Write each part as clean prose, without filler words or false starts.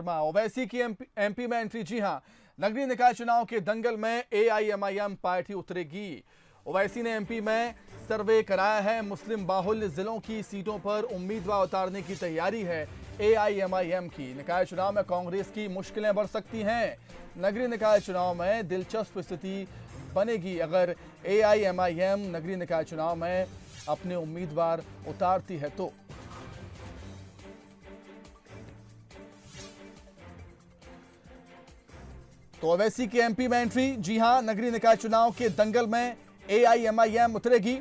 ओवैसी की एमपी में एंट्री। जी हां, नगरीय निकाय चुनाव के दंगल में एआईएमआईएम पार्टी उतरेगी। ओवैसी ने एमपी में सर्वे कराया है। मुस्लिम बाहुल्य जिलों की सीटों पर उम्मीदवार उतारने की तैयारी है एआईएमआईएम की। निकाय चुनाव में कांग्रेस की मुश्किलें बढ़ सकती हैं। नगरीय निकाय चुनाव में दिलचस्प स्थिति बनेगी अगर एआईएमआईएम नगरीय निकाय चुनाव में अपने उम्मीदवार उतारती है तो ओवैसी की एमपी में एंट्री। जी हां, नगरीय निकाय चुनाव के दंगल में एआईएमआईएम उतरेगी।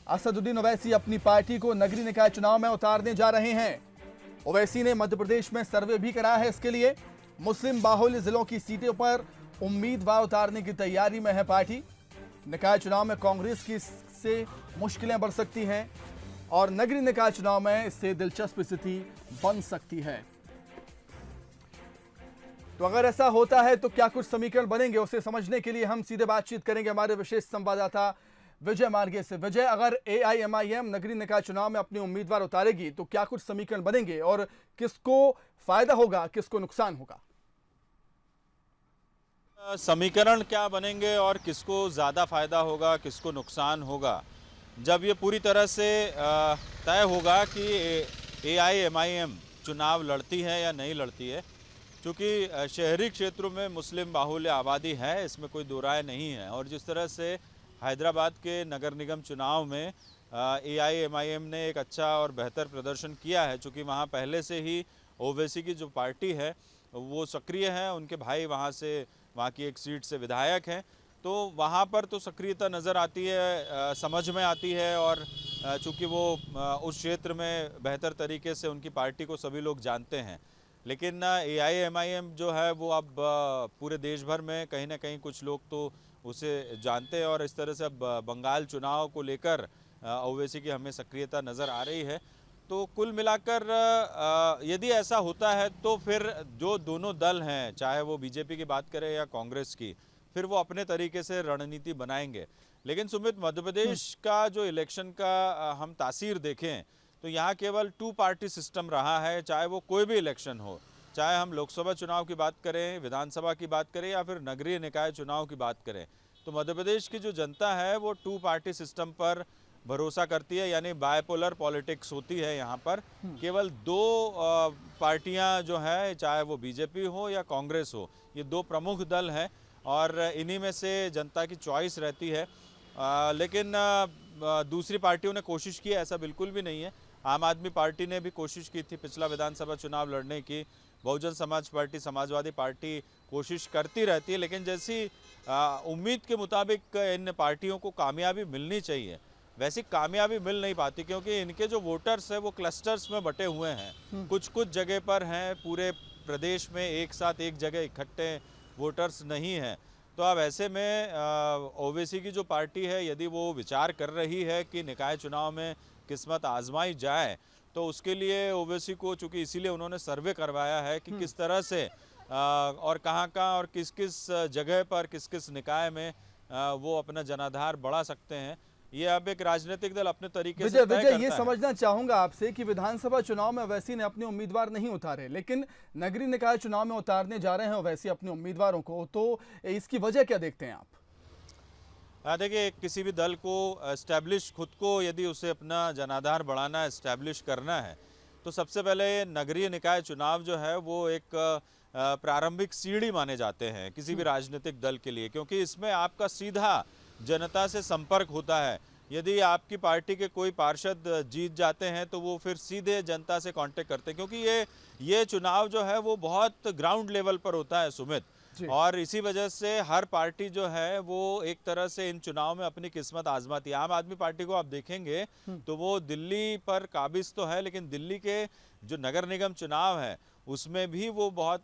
असदुद्दीन ओवैसी अपनी पार्टी को नगरीय निकाय चुनाव में उतारने जा रहे हैं। ओवैसी ने मध्य प्रदेश में सर्वे भी कराया है। इसके लिए मुस्लिम बाहुल्य जिलों की सीटों पर उम्मीदवार उतारने की तैयारी में है पार्टी। निकाय चुनाव में कांग्रेस की से मुश्किलें बढ़ सकती हैं और नगरीय निकाय चुनाव में इससे दिलचस्प स्थिति बन सकती है। तो अगर ऐसा होता है तो क्या कुछ समीकरण बनेंगे, उसे समझने के लिए हम सीधे बातचीत करेंगे हमारे विशेष संवाददाता विजय मार्गे से। विजय, अगर एआईएमआईएम नगरीय निकाय चुनाव में अपने उम्मीदवार उतारेगी तो क्या कुछ समीकरण बनेंगे और किसको फायदा होगा, किसको नुकसान होगा? समीकरण क्या बनेंगे और किसको ज़्यादा फायदा होगा, किसको नुकसान होगा, जब ये पूरी तरह से तय होगा कि एआईएमआईएम चुनाव लड़ती है या नहीं लड़ती है। क्योंकि शहरी क्षेत्रों में मुस्लिम बाहुल्य आबादी है, इसमें कोई दो राय नहीं है। और जिस तरह से हैदराबाद के नगर निगम चुनाव में एआईएमआईएम ने एक अच्छा और बेहतर प्रदर्शन किया है, चूँकि वहाँ पहले से ही ओवैसी की जो पार्टी है वो सक्रिय है, उनके भाई वहाँ की एक सीट से विधायक हैं, तो वहाँ पर तो सक्रियता नज़र आती है, समझ में आती है। और चूँकि वो उस क्षेत्र में बेहतर तरीके से उनकी पार्टी को सभी लोग जानते हैं। लेकिन एआईएमआईएम जो है वो अब पूरे देश भर में कहीं ना कहीं कुछ लोग तो उसे जानते हैं और इस तरह से अब बंगाल चुनाव को लेकर ओवैसी की हमें सक्रियता नज़र आ रही है। तो कुल मिलाकर यदि ऐसा होता है तो फिर जो दोनों दल हैं, चाहे वो बीजेपी की बात करें या कांग्रेस की, फिर वो अपने तरीके से रणनीति बनाएंगे। लेकिन सुमित, मध्य प्रदेश का जो इलेक्शन का हम तासीर देखें तो यहाँ केवल 2 पार्टी सिस्टम रहा है, चाहे वो कोई भी इलेक्शन हो, चाहे हम लोकसभा चुनाव की बात करें, विधानसभा की बात करें या फिर नगरीय निकाय चुनाव की बात करें। तो मध्य प्रदेश की जो जनता है वो 2 पार्टी सिस्टम पर भरोसा करती है, यानी बायपोलर पॉलिटिक्स होती है। यहाँ पर केवल 2 पार्टियाँ जो है, चाहे वो बीजेपी हो या कांग्रेस हो, ये 2 प्रमुख दल हैं और इन्हीं में से जनता की चॉइस रहती है। लेकिन दूसरी पार्टियों ने कोशिश की है, ऐसा बिल्कुल भी नहीं है। आम आदमी पार्टी ने भी कोशिश की थी पिछला विधानसभा चुनाव लड़ने की, बहुजन समाज पार्टी, समाजवादी पार्टी कोशिश करती रहती है, लेकिन जैसी उम्मीद के मुताबिक इन पार्टियों को कामयाबी मिलनी चाहिए वैसी कामयाबी मिल नहीं पाती, क्योंकि इनके जो वोटर्स हैं वो क्लस्टर्स में बटे हुए हैं। कुछ जगह पर हैं, पूरे प्रदेश में एक साथ एक जगह इकट्ठे वोटर्स नहीं हैं। तो अब ऐसे में ओवैसी की जो पार्टी है, यदि वो विचार कर रही है कि निकाय चुनाव में किस्मत आजमाई जाए, तो उसके लिए ओवैसी को, चूँकि इसीलिए उन्होंने सर्वे करवाया है कि किस तरह से और कहाँ और किस जगह पर किस निकाय में वो अपना जनाधार बढ़ा सकते हैं। ये अब एक राजनीतिक दल अपने तरीके से तय करता है। ये समझना चाहूंगा आपसे कि विधानसभा चुनाव में ओवैसी ने अपने उम्मीदवार नहीं उतारे, लेकिन नगरीय निकाय चुनाव में उतारने जा रहे हैं ओवैसी अपने उम्मीदवारों को, तो इसकी वजह क्या देखते हैं आप? देखिए, किसी भी दल को एस्टैब्लिश, खुद को यदि उसे अपना जनाधार बढ़ाना, एस्टैब्लिश करना है, तो सबसे पहले नगरीय निकाय चुनाव जो है वो एक प्रारंभिक सीढ़ी माने जाते हैं किसी भी राजनीतिक दल के लिए, क्योंकि इसमें आपका सीधा जनता से संपर्क होता है। यदि आपकी पार्टी के कोई पार्षद जीत जाते हैं तो वो फिर सीधे जनता से कांटेक्ट करते हैं, क्योंकि ये चुनाव जो है वो बहुत ग्राउंड लेवल पर होता है सुमित। और इसी वजह से हर पार्टी जो है वो एक तरह से इन चुनाव में अपनी किस्मत आजमाती है। आम आदमी पार्टी को आप देखेंगे तो वो दिल्ली पर काबिज तो है, लेकिन दिल्ली के जो नगर निगम चुनाव है उसमें भी वो बहुत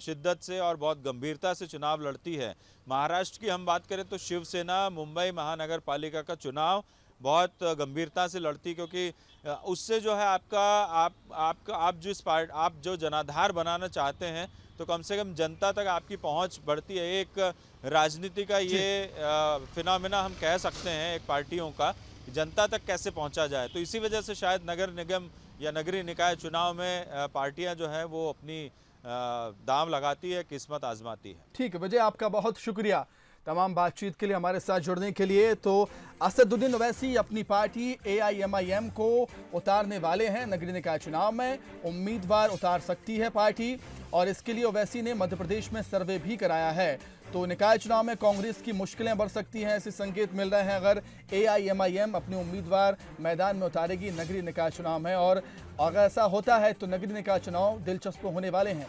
शिद्दत से और बहुत गंभीरता से चुनाव लड़ती है। महाराष्ट्र की हम बात करें तो शिवसेना मुंबई महानगर पालिका का चुनाव बहुत गंभीरता से लड़ती, क्योंकि उससे जो है आप जो जनाधार बनाना चाहते हैं तो कम से कम जनता तक आपकी पहुंच बढ़ती है। एक राजनीति का ये फिनोमेना हम कह सकते हैं एक पार्टियों का, जनता तक कैसे पहुंचा जाए। तो इसी वजह से शायद नगर निगम या नगरीय निकाय चुनाव में पार्टियां जो है वो अपनी दांव लगाती है, किस्मत आजमाती है। ठीक है विजय, आपका बहुत शुक्रिया तमाम बातचीत के लिए, हमारे साथ जुड़ने के लिए। तो असदुद्दीन ओवैसी अपनी पार्टी AIMIM को उतारने वाले हैं नगरीय निकाय चुनाव में। उम्मीदवार उतार सकती है पार्टी, और इसके लिए ओवैसी ने मध्य प्रदेश में सर्वे भी कराया है। तो निकाय चुनाव में कांग्रेस की मुश्किलें बढ़ सकती हैं, ऐसे संकेत मिल रहे हैं अगर AIMIM अपने उम्मीदवार मैदान में उतारेगी नगरीय निकाय चुनाव में। और अगर ऐसा होता है तो नगरीय निकाय चुनाव दिलचस्प होने वाले हैं।